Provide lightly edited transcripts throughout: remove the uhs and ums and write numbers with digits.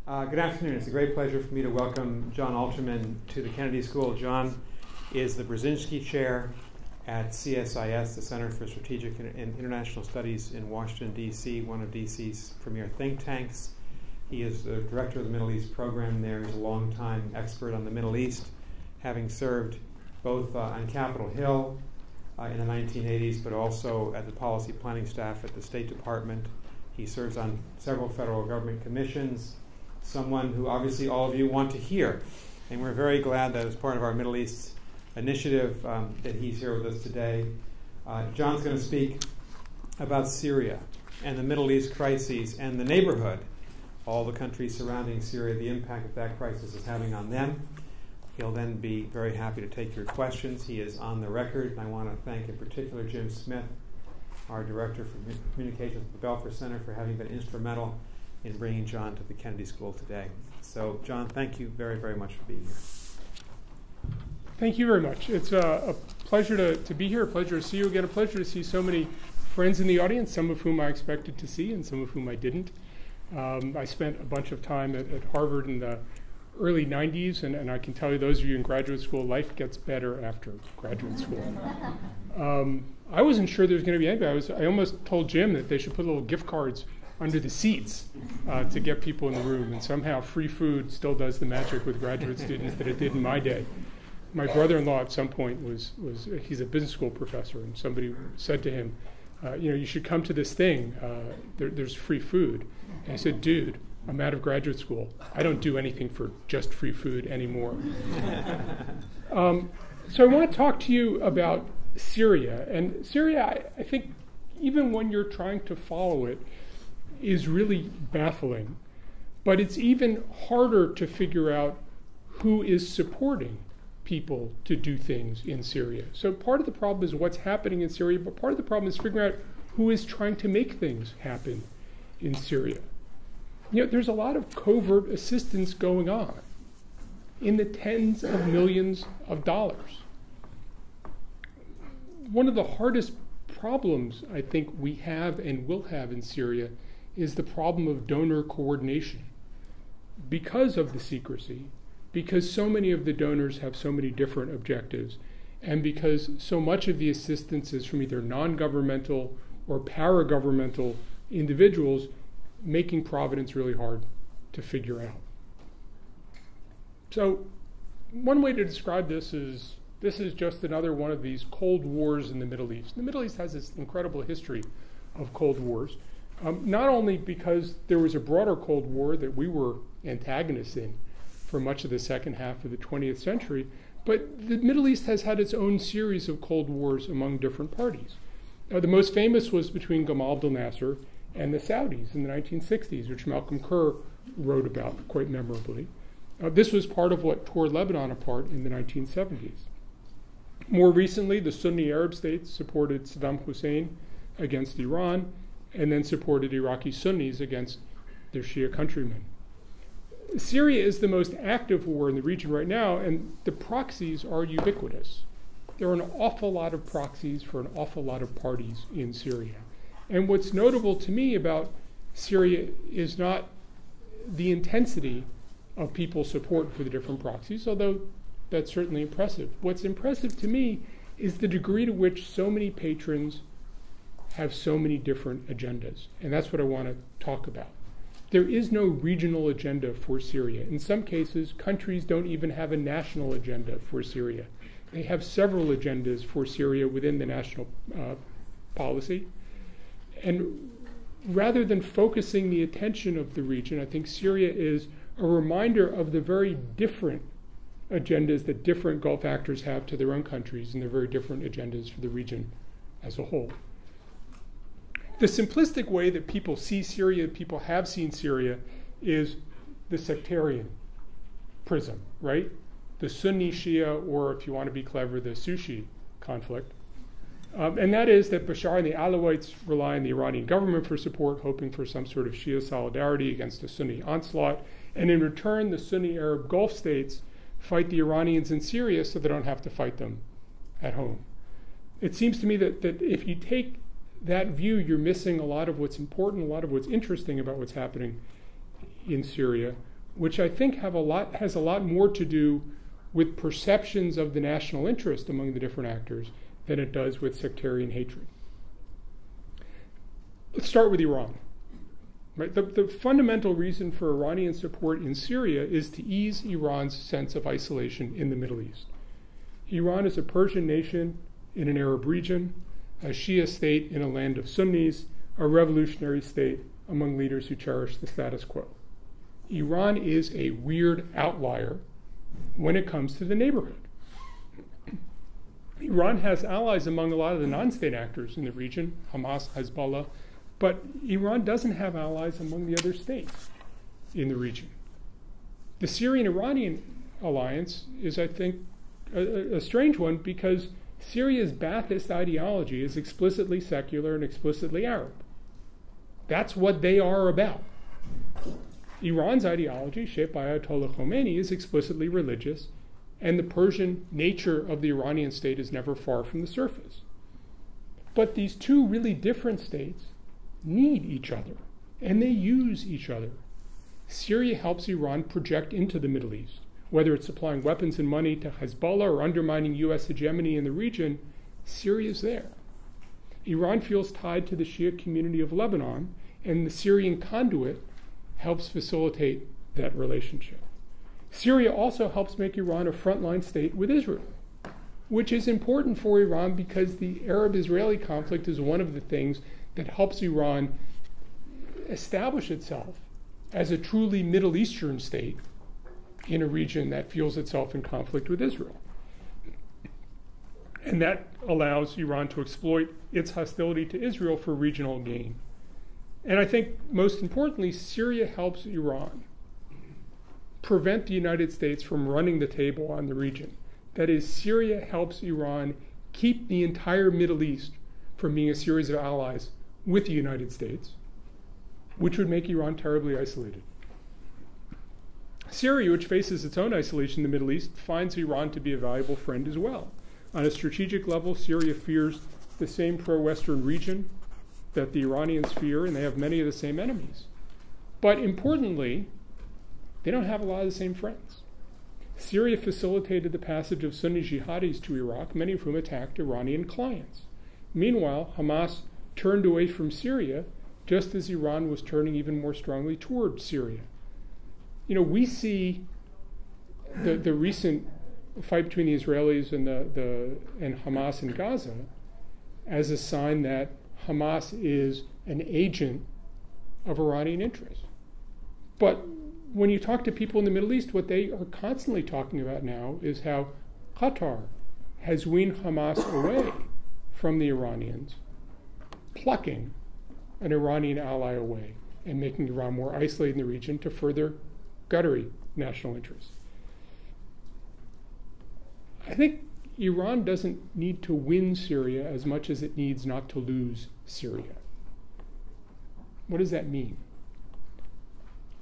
Good afternoon. It's a great pleasure for me to welcome Jon Alterman to the Kennedy School. Jon is the Brzezinski Chair at CSIS, the Center for Strategic and International Studies in Washington, D.C., one of D.C.'s premier think tanks. He is the director of the Middle East program there. He's a longtime expert on the Middle East, having served both on Capitol Hill in the 1980s, but also at the policy planning staff at the State Department. He serves on several federal government commissions, someone who obviously all of you want to hear. And we're very glad that as part of our Middle East initiative that he's here with us today. Jon's going to speak about Syria and the Middle East crises and the neighborhood, all the countries surrounding Syria, the impact that crisis is having on them. He'll then be very happy to take your questions. He is on the record, and I want to thank in particular Jim Smith, our Director for Communications at the Belfer Center, for having been instrumental in bringing Jon to the Kennedy School today. So, Jon, thank you very, very much for being here. Thank you very much. It's a pleasure to be here, a pleasure to see you again, a pleasure to see so many friends in the audience, some of whom I expected to see and some of whom I didn't. I spent a bunch of time at Harvard in the early 90s, and I can tell you, those of you in graduate school, life gets better after graduate school. I wasn't sure there was going to be anybody. I almost told Jim that they should put little gift cards under the seats to get people in the room, and somehow free food still does the magic with graduate students that it did in my day. My brother-in-law at some point he's a business school professor, and somebody said to him, you should come to this thing, there's free food. And I said, dude, I'm out of graduate school. I don't do anything for just free food anymore. So I want to talk to you about Syria. And Syria, I think, even when you're trying to follow it, is really baffling. But it's even harder to figure out who is supporting people to do things in Syria. So part of the problem is what's happening in Syria, but part of the problem is figuring out who is trying to make things happen in Syria. There's a lot of covert assistance going on in the tens of millions of dollars. One of the hardest problems I think we have and will have in Syria is the problem of donor coordination. Because of the secrecy, because so many of the donors have so many different objectives, and because so much of the assistance is from either non-governmental or para-governmental individuals, making Providence really hard to figure out. So one way to describe this is just another one of these Cold Wars in the Middle East. The Middle East has this incredible history of Cold Wars, not only because there was a broader Cold War that we were antagonists in for much of the second half of the 20th century, but the Middle East has had its own series of Cold Wars among different parties. The most famous was between Gamal Abdel Nasser and the Saudis in the 1960s, which Malcolm Kerr wrote about quite memorably. This was part of what tore Lebanon apart in the 1970s. More recently, the Sunni Arab states supported Saddam Hussein against Iran, and then supported Iraqi Sunnis against their Shia countrymen. Syria is the most active war in the region right now, and the proxies are ubiquitous. There are an awful lot of proxies for an awful lot of parties in Syria. And what's notable to me about Syria is not the intensity of people's support for the different proxies, although that's certainly impressive. What's impressive to me is the degree to which so many patrons have so many different agendas. And that's what I want to talk about. There is no regional agenda for Syria. In some cases, countries don't even have a national agenda for Syria. They have several agendas for Syria within the national policy. And rather than focusing the attention of the region, I think Syria is a reminder of the very different agendas that different Gulf actors have to their own countries and their very different agendas for the region as a whole. The simplistic way that people see Syria, people have seen Syria, is the sectarian prism, right? The Sunni Shia, or if you want to be clever, the Sushi conflict. And that is that Bashar and the Alawites rely on the Iranian government for support, hoping for some sort of Shia solidarity against a Sunni onslaught. And in return, the Sunni Arab Gulf states fight the Iranians in Syria so they don't have to fight them at home. It seems to me that if you take that view, you're missing a lot of what's important, a lot of what's interesting about what's happening in Syria, which I think has a lot more to do with perceptions of the national interest among the different actors than it does with sectarian hatred. Let's start with Iran. Right? The fundamental reason for Iranian support in Syria is to ease Iran's sense of isolation in the Middle East. Iran is a Persian nation in an Arab region, a Shia state in a land of Sunnis, a revolutionary state among leaders who cherish the status quo. Iran is a weird outlier when it comes to the neighborhood. Iran has allies among a lot of the non-state actors in the region, Hamas, Hezbollah, but Iran doesn't have allies among the other states in the region. The Syrian-Iranian alliance is, I think, a strange one because Syria's Ba'athist ideology is explicitly secular and explicitly Arab. That's what they are about. Iran's ideology, shaped by Ayatollah Khomeini, is explicitly religious, and the Persian nature of the Iranian state is never far from the surface. But these two really different states need each other, and they use each other. Syria helps Iran project into the Middle East. Whether it's supplying weapons and money to Hezbollah or undermining U.S. hegemony in the region, Syria's there. Iran feels tied to the Shia community of Lebanon, and the Syrian conduit helps facilitate that relationship. Syria also helps make Iran a frontline state with Israel, which is important for Iran because the Arab-Israeli conflict is one of the things that helps Iran establish itself as a truly Middle Eastern state in a region that feels itself in conflict with Israel. And that allows Iran to exploit its hostility to Israel for regional gain. And I think most importantly, Syria helps Iran prevent the United States from running the table on the region. That is, Syria helps Iran keep the entire Middle East from being a series of allies with the United States, which would make Iran terribly isolated. Syria, which faces its own isolation in the Middle East, finds Iran to be a valuable friend as well. On a strategic level, Syria fears the same pro-Western region that the Iranians fear, and they have many of the same enemies. But importantly, they don't have a lot of the same friends. Syria facilitated the passage of Sunni jihadis to Iraq, many of whom attacked Iranian clients. Meanwhile, Hamas turned away from Syria just as Iran was turning even more strongly toward Syria. You know, we see the recent fight between the Israelis and Hamas in Gaza as a sign that Hamas is an agent of Iranian interests. But when you talk to people in the Middle East, what they are constantly talking about now is how Qatar has weaned Hamas away from the Iranians, plucking an Iranian ally away and making Iran more isolated in the region to further Qatari national interests. I think Iran doesn't need to win Syria as much as it needs not to lose Syria. What does that mean?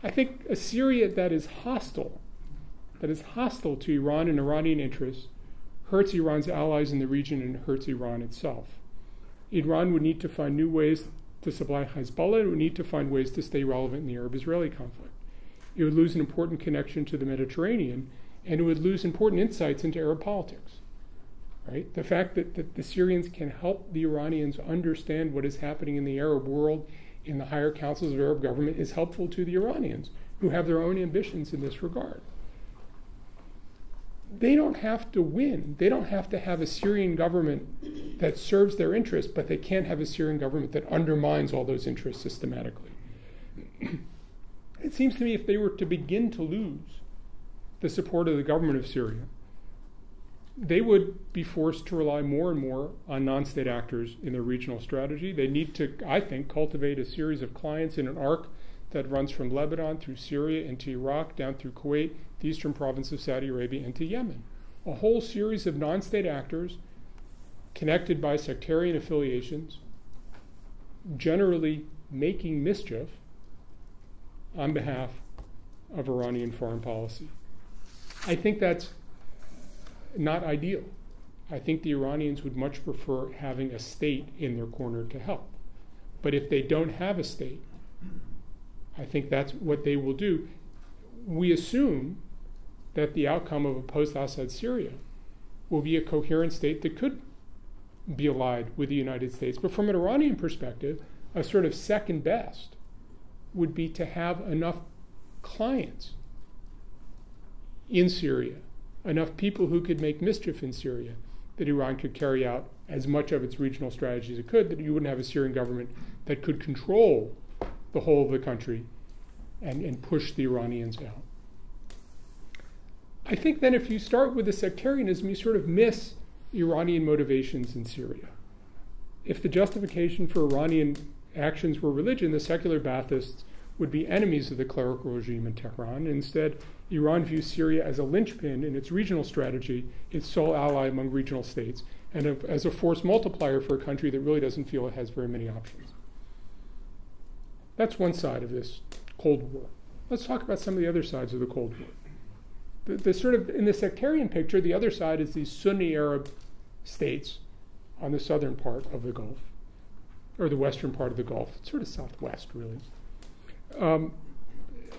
I think a Syria that is hostile to Iran and Iranian interests, hurts Iran's allies in the region and hurts Iran itself. Iran would need to find new ways to supply Hezbollah. It would need to find ways to stay relevant in the Arab-Israeli conflict. It would lose an important connection to the Mediterranean, and it would lose important insights into Arab politics. Right? The fact that the Syrians can help the Iranians understand what is happening in the Arab world in the higher councils of Arab government is helpful to the Iranians, who have their own ambitions in this regard. They don't have to win. They don't have to have a Syrian government that serves their interests, but they can't have a Syrian government that undermines all those interests systematically. It seems to me if they were to begin to lose the support of the government of Syria, they would be forced to rely more and more on non-state actors in their regional strategy. They need to, I think, cultivate a series of clients in an arc that runs from Lebanon through Syria into Iraq, down through Kuwait, the eastern province of Saudi Arabia, into Yemen. A whole series of non-state actors connected by sectarian affiliations, generally making mischief on behalf of Iranian foreign policy. I think that's not ideal. I think the Iranians would much prefer having a state in their corner to help. But if they don't have a state, I think that's what they will do. we assume that the outcome of a post-Assad Syria will be a coherent state that could be allied with the United States. But from an Iranian perspective, a sort of second best would be to have enough clients in Syria, enough people who could make mischief in Syria, that Iran could carry out as much of its regional strategy as it could, that you wouldn't have a Syrian government that could control the whole of the country and push the Iranians out. I think then if you start with the sectarianism, you sort of miss Iranian motivations in Syria. If the justification for Iranian actions were religion, the secular Baathists would be enemies of the clerical regime in Tehran. Instead, Iran views Syria as a linchpin in its regional strategy, its sole ally among regional states, and as a force multiplier for a country that really doesn't feel it has very many options. That's one side of this Cold War. Let's talk about some of the other sides of the Cold War. The sort of, in the sectarian picture, the other side is these Sunni Arab states on the southern part of the Gulf, or the western part of the Gulf, sort of southwest, really.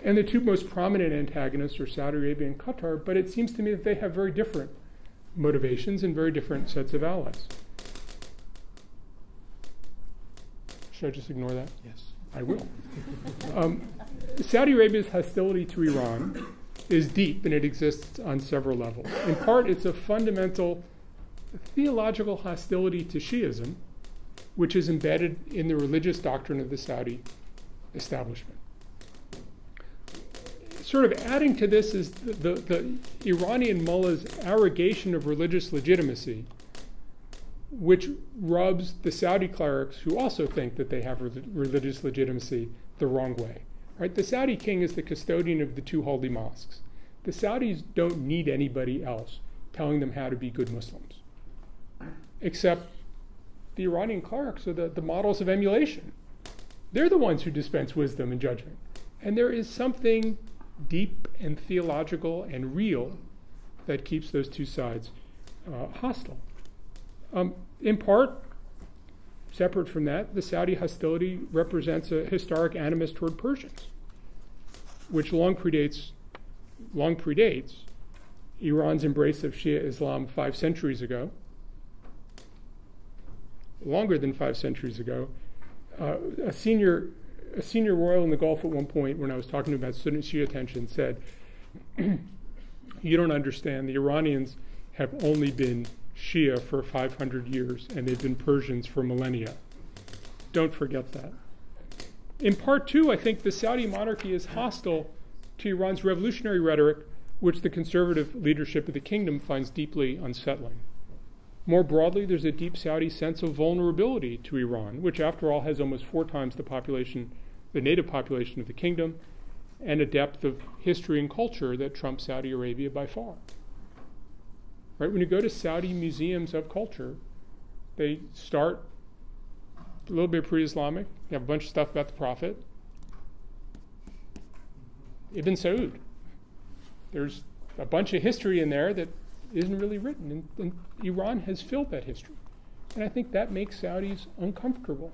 And the two most prominent antagonists are Saudi Arabia and Qatar, but it seems to me that they have very different motivations and very different sets of allies. Should I just ignore that? Yes. I will. Saudi Arabia's hostility to Iran is deep, and it exists on several levels. In part, it's a fundamental theological hostility to Shiism, which is embedded in the religious doctrine of the Saudi establishment. Sort of adding to this is the Iranian mullah's arrogation of religious legitimacy, which rubs the Saudi clerics, who also think that they have religious legitimacy, the wrong way. Right? The Saudi king is the custodian of the two holy mosques. The Saudis don't need anybody else telling them how to be good Muslims, except the Iranian clerics are the models of emulation. They're the ones who dispense wisdom and judgment. And there is something deep and theological and real that keeps those two sides hostile. In part, separate from that, the Saudi hostility represents a historic animus toward Persians, which long predates Iran's embrace of Shia Islam 5 centuries ago, longer than 5 centuries ago. A senior royal in the Gulf at one point, when I was talking about Sunni-Shia tension, said, "You don't understand. The Iranians have only been Shia for 500 years, and they've been Persians for millennia. Don't forget that." In part, too, I think the Saudi monarchy is hostile to Iran's revolutionary rhetoric, which the conservative leadership of the kingdom finds deeply unsettling. More broadly, there's a deep Saudi sense of vulnerability to Iran, which, after all, has almost 4 times the native population of the kingdom, and a depth of history and culture that trumps Saudi Arabia by far. Right? When you go to Saudi museums of culture, they start a little bit pre-Islamic. You have a bunch of stuff about the Prophet. Ibn Saud. There's a bunch of history in there that isn't really written, and Iran has filled that history. And I think that makes Saudis uncomfortable.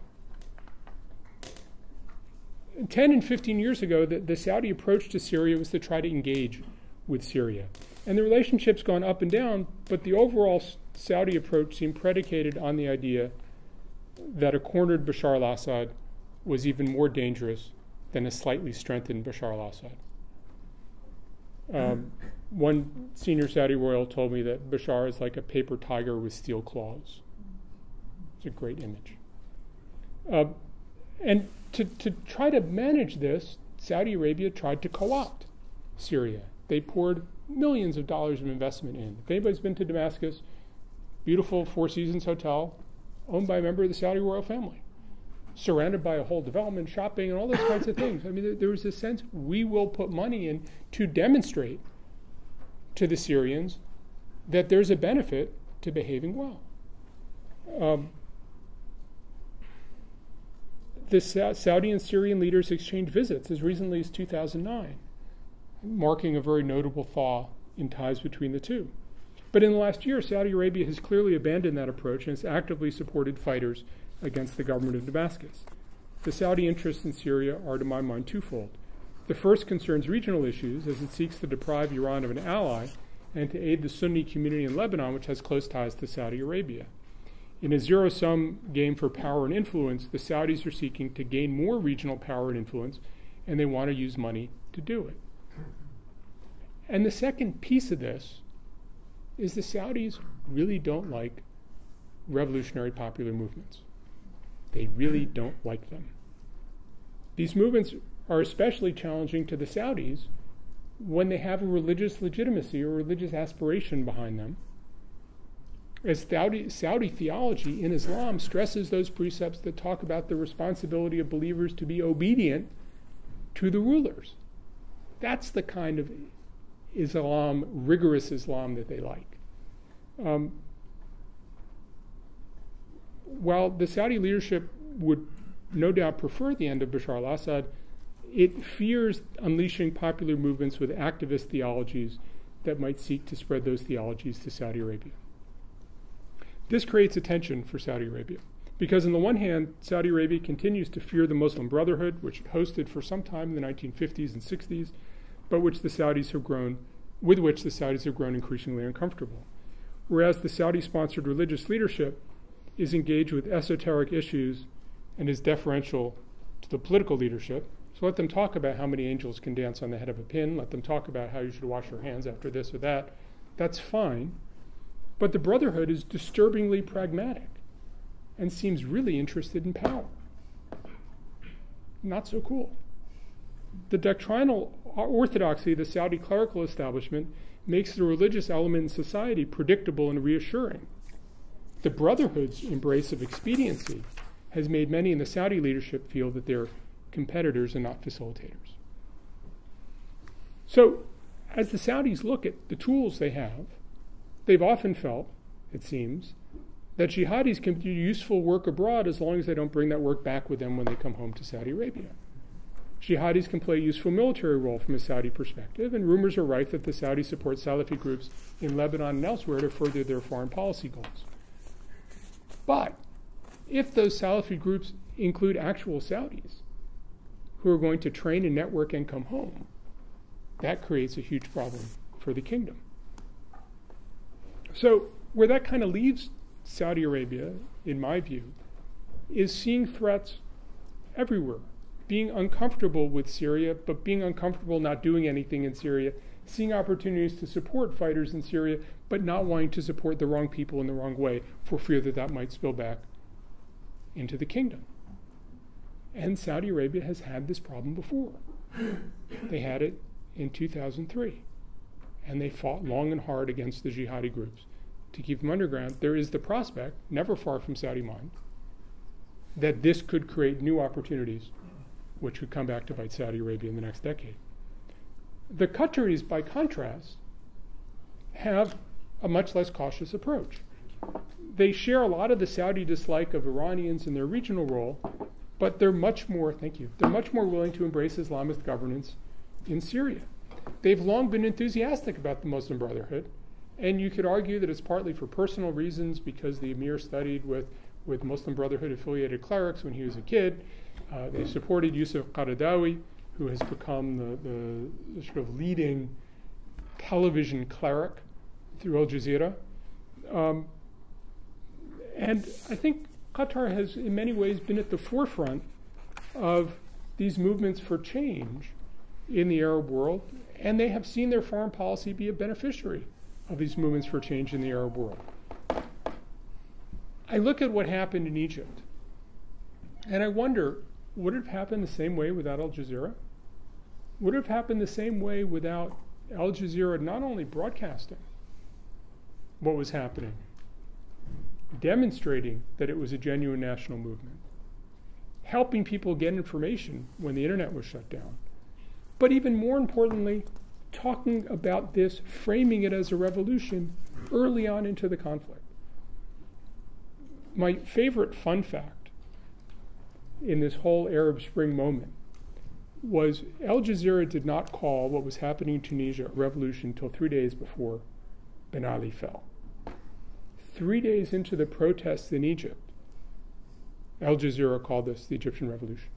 10 and 15 years ago, the Saudi approach to Syria was to try to engage with Syria. And the relationship's gone up and down, but the overall Saudi approach seemed predicated on the idea that a cornered Bashar al-Assad was even more dangerous than a slightly strengthened Bashar al-Assad. One senior Saudi royal told me that Bashar is like a paper tiger with steel claws. It's a great image. And to try to manage this, Saudi Arabia tried to co-opt Syria. They poured millions of dollars of investment in. If anybody's been to Damascus, beautiful Four Seasons hotel, owned by a member of the Saudi royal family, surrounded by a whole development, shopping, and all those kinds of things. I mean, there was a sense we will put money in to demonstrate to the Syrians that there's a benefit to behaving well. The Saudi and Syrian leaders exchanged visits as recently as 2009, marking a very notable thaw in ties between the two. But in the last year, Saudi Arabia has clearly abandoned that approach and has actively supported fighters against the government of Damascus. The Saudi interests in Syria are, to my mind, twofold. The first concerns regional issues, as it seeks to deprive Iran of an ally and to aid the Sunni community in Lebanon, which has close ties to Saudi Arabia. In a zero-sum game for power and influence, the Saudis are seeking to gain more regional power and influence, and they want to use money to do it. And the second piece of this is the Saudis really don't like revolutionary popular movements. They really don't like them. These movements are especially challenging to the Saudis when they have a religious legitimacy or religious aspiration behind them. As Saudi theology in Islam stresses those precepts that talk about the responsibility of believers to be obedient to the rulers. That's the kind of Islam, rigorous Islam, that they like. While the Saudi leadership would no doubt prefer the end of Bashar al-Assad, it fears unleashing popular movements with activist theologies that might seek to spread those theologies to Saudi Arabia. This creates a tension for Saudi Arabia, because on the one hand, Saudi Arabia continues to fear the Muslim Brotherhood, which it hosted for some time in the 1950s and 60s, but with which the Saudis have grown increasingly uncomfortable. Whereas the Saudi-sponsored religious leadership is engaged with esoteric issues and is deferential to the political leadership. So let them talk about how many angels can dance on the head of a pin. Let them talk about how you should wash your hands after this or that. That's fine. But the Brotherhood is disturbingly pragmatic and seems really interested in power. Not so cool. The doctrinal orthodoxy of the Saudi clerical establishment makes the religious element in society predictable and reassuring. The Brotherhood's embrace of expediency has made many in the Saudi leadership feel that they're competitors and not facilitators. So, as the Saudis look at the tools they have, they've often felt, it seems, that jihadis can do useful work abroad as long as they don't bring that work back with them when they come home to Saudi Arabia. Jihadis can play a useful military role from a Saudi perspective, and rumors are rife that the Saudis support Salafi groups in Lebanon and elsewhere to further their foreign policy goals. But if those Salafi groups include actual Saudis who are going to train and network and come home, that creates a huge problem for the kingdom. So where that kind of leaves Saudi Arabia, in my view, is seeing threats everywhere, being uncomfortable with Syria, but being uncomfortable not doing anything in Syria, seeing opportunities to support fighters in Syria, but not wanting to support the wrong people in the wrong way for fear that that might spill back into the kingdom. And Saudi Arabia has had this problem before. They had it in 2003, and they fought long and hard against the jihadi groups to keep them underground. There is the prospect, never far from Saudi mind, that this could create new opportunities which could come back to bite Saudi Arabia in the next decade. The Qataris, by contrast, have a much less cautious approach. They share a lot of the Saudi dislike of Iranians in their regional role, but they're much more willing to embrace Islamist governance in Syria. They've long been enthusiastic about the Muslim Brotherhood, and you could argue that it's partly for personal reasons, because the emir studied with Muslim Brotherhood-affiliated clerics when he was a kid. They supported Yusuf Qaradawi, who has become the sort of leading television cleric through Al Jazeera. And I think Qatar has, in many ways, been at the forefront of these movements for change in the Arab world, and they have seen their foreign policy be a beneficiary of these movements for change in the Arab world. I look at what happened in Egypt, and I wonder, would it have happened the same way without Al Jazeera? Would it have happened the same way without Al Jazeera not only broadcasting what was happening, demonstrating that it was a genuine national movement, helping people get information when the internet was shut down, but even more importantly, talking about this, framing it as a revolution early on into the conflict. My favorite fun fact in this whole Arab Spring moment was Al Jazeera did not call what was happening in Tunisia a revolution until 3 days before Ben Ali fell. 3 days into the protests in Egypt, Al Jazeera called this the Egyptian Revolution.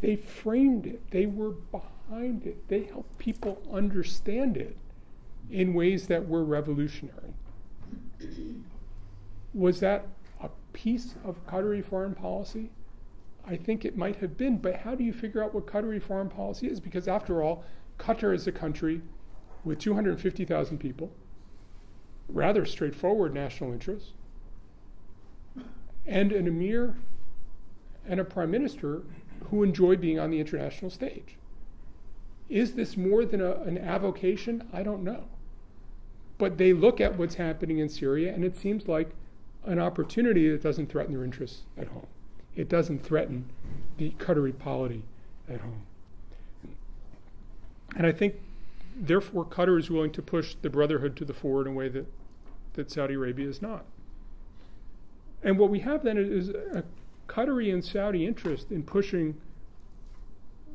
They framed it. They were behind it. They helped people understand it in ways that were revolutionary. Was that a piece of Qatari foreign policy? I think it might have been, but how do you figure out what Qatari foreign policy is? Because after all, Qatar is a country with 250,000 people, rather straightforward national interests, and an emir and a prime minister who enjoy being on the international stage. Is this more than an avocation? I don't know. But they look at what's happening in Syria, and it seems like an opportunity that doesn't threaten their interests at home. It doesn't threaten the Qatari polity at home. And I think, therefore, Qatar is willing to push the brotherhood to the fore in a way that Saudi Arabia is not. And what we have then is a Qatari and Saudi interest in pushing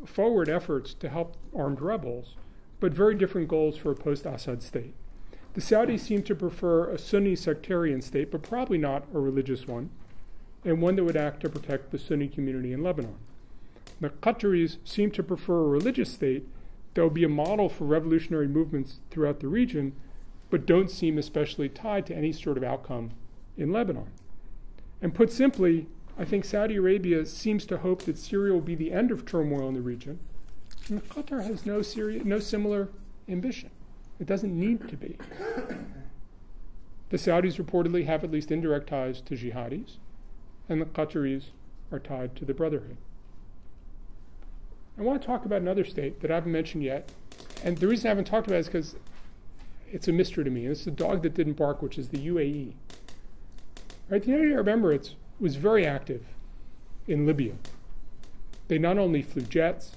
forward efforts to help armed rebels, but very different goals for a post-Assad state. The Saudis seem to prefer a Sunni sectarian state, but probably not a religious one, and one that would act to protect the Sunni community in Lebanon. The Qataris seem to prefer a religious state that will be a model for revolutionary movements throughout the region, but don't seem especially tied to any sort of outcome in Lebanon. And put simply, I think Saudi Arabia seems to hope that Syria will be the end of turmoil in the region, and Qatar has no similar ambition. It doesn't need to be. The Saudis reportedly have at least indirect ties to jihadis, and the Qataris are tied to the Brotherhood. I want to talk about another state that I haven't mentioned yet, and the reason I haven't talked about it is because it's a mystery to me. It's the dog that didn't bark, which is the UAE. Right? The United Arab Emirates was very active in Libya. They not only flew jets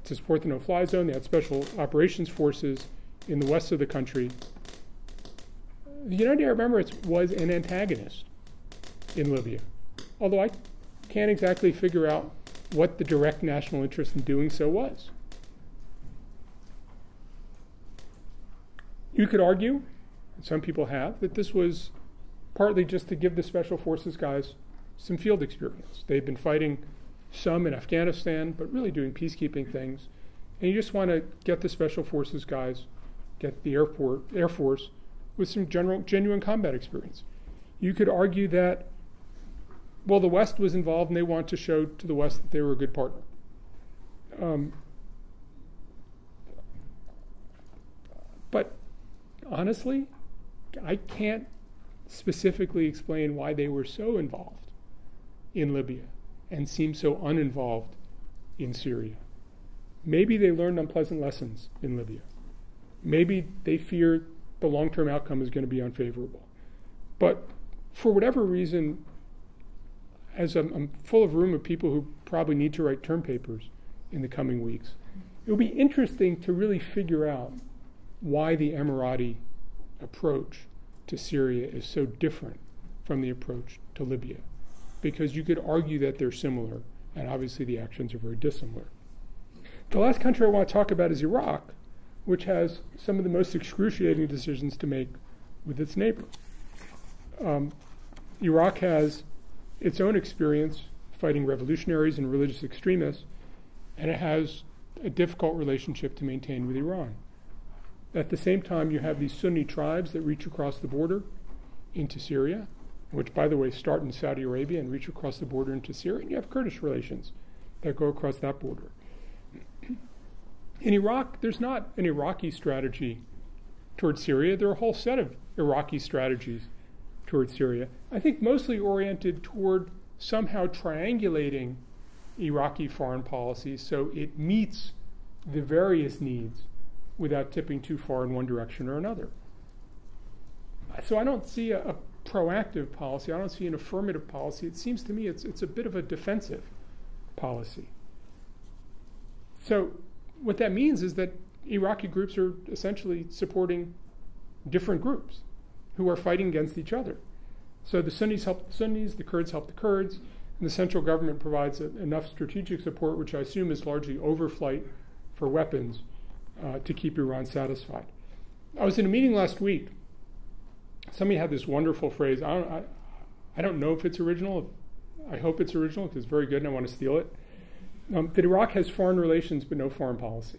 to support the no-fly zone, they had special operations forces in the west of the country. The United Arab Emirates was an antagonist in Libya, although I can't exactly figure out what the direct national interest in doing so was. You could argue, and some people have, that this was partly just to give the special forces guys some field experience. They've been fighting some in Afghanistan, but really doing peacekeeping things. And you just want to get the special forces guys, get the Air Force with some genuine combat experience. You could argue that, well, the West was involved and they want to show to the West that they were a good partner. But honestly, I can't specifically explain why they were so involved in Libya and seem so uninvolved in Syria. Maybe they learned unpleasant lessons in Libya. Maybe they fear the long-term outcome is going to be unfavorable. But for whatever reason, as I'm full of room of people who probably need to write term papers in the coming weeks, it will be interesting to really figure out why the Emirati approach to Syria is so different from the approach to Libya, because you could argue that they're similar, and obviously the actions are very dissimilar. The last country I want to talk about is Iraq, which has some of the most excruciating decisions to make with its neighbor. Iraq has its own experience fighting revolutionaries and religious extremists, and it has a difficult relationship to maintain with Iran. At the same time, you have these Sunni tribes that reach across the border into Syria, which, by the way, start in Saudi Arabia and reach across the border into Syria, and you have Kurdish relations that go across that border. In Iraq, there's not an Iraqi strategy towards Syria. There are a whole set of Iraqi strategies towards Syria, I think mostly oriented toward somehow triangulating Iraqi foreign policy so it meets the various needs without tipping too far in one direction or another. So I don't see a proactive policy. I don't see an affirmative policy. It seems to me it's a bit of a defensive policy. So what that means is that Iraqi groups are essentially supporting different groups who are fighting against each other. So the Sunnis help the Sunnis, the Kurds help the Kurds, and the central government provides enough strategic support, which I assume is largely overflight for weapons, to keep Iran satisfied. I was in a meeting last week. Somebody had this wonderful phrase. I don't know if it's original. I hope it's original because it's very good and I want to steal it. that Iraq has foreign relations but no foreign policy.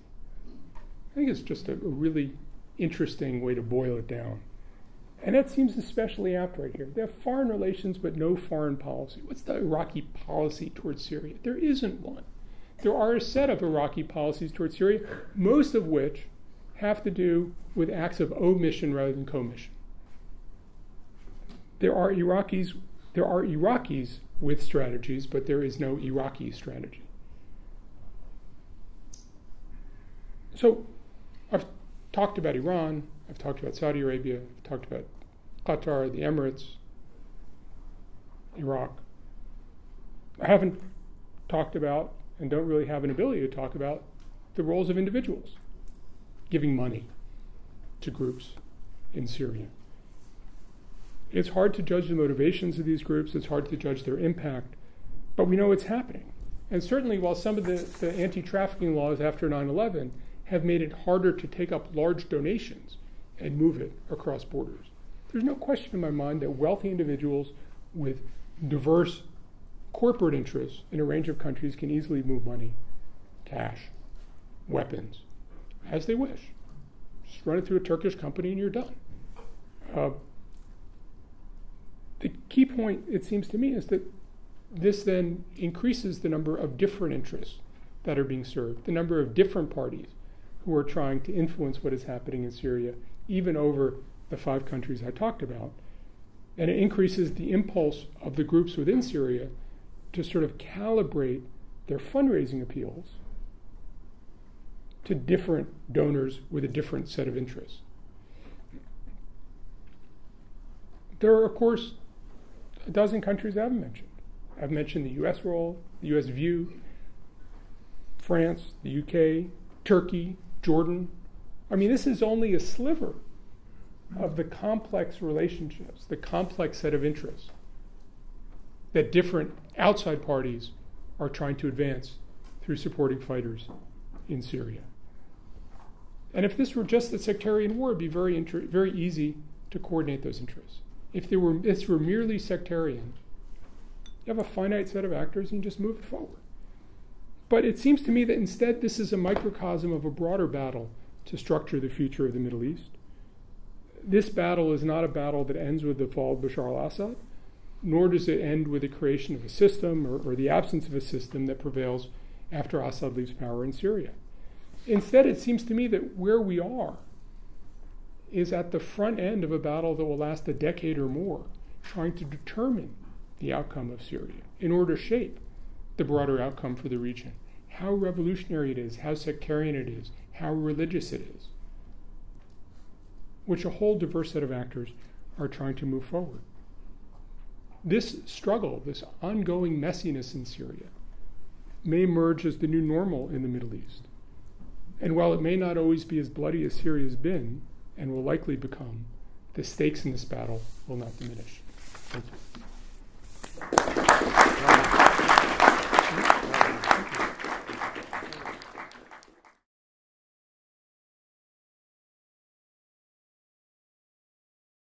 I think it's just a really interesting way to boil it down. And that seems especially apt right here. They have foreign relations but no foreign policy. What's the Iraqi policy towards Syria? There isn't one. There are a set of Iraqi policies towards Syria, most of which have to do with acts of omission rather than commission. There are Iraqis with strategies, but there is no Iraqi strategy. So I've talked about Iran, I've talked about Saudi Arabia, I've talked about Qatar, the Emirates, Iraq. I haven't talked about, and don't really have an ability to talk about, the roles of individuals giving money to groups in Syria. It's hard to judge the motivations of these groups, it's hard to judge their impact, but we know it's happening. And certainly while some of the anti-trafficking laws after 9/11 have made it harder to take up large donations and move it across borders, there's no question in my mind that wealthy individuals with diverse corporate interests in a range of countries can easily move money, cash, weapons, as they wish. Just run it through a Turkish company and you're done. The key point, it seems to me, is that this then increases the number of different interests that are being served, the number of different parties who are trying to influence what is happening in Syria, even over the 5 countries I talked about. And it increases the impulse of the groups within Syria to sort of calibrate their fundraising appeals to different donors with a different set of interests. There are, of course, a dozen countries I haven't mentioned. I've mentioned the U.S. role, the U.S. view, France, the U.K., Turkey, Jordan. I mean, this is only a sliver of the complex relationships, the complex set of interests that different outside parties are trying to advance through supporting fighters in Syria. And if this were just a sectarian war, it'd be very easy to coordinate those interests. If this were merely sectarian, you have a finite set of actors and you just move it forward. But it seems to me that instead this is a microcosm of a broader battle to structure the future of the Middle East. This battle is not a battle that ends with the fall of Bashar al-Assad, nor does it end with the creation of a system or the absence of a system that prevails after Assad leaves power in Syria. Instead, it seems to me that where we are is at the front end of a battle that will last a decade or more, trying to determine the outcome of Syria in order to shape the broader outcome for the region. How revolutionary it is, how sectarian it is, how religious it is, which a whole diverse set of actors are trying to move forward. This struggle, this ongoing messiness in Syria, may emerge as the new normal in the Middle East. And while it may not always be as bloody as Syria has been, and will likely become, the stakes in this battle will not diminish. Thank you.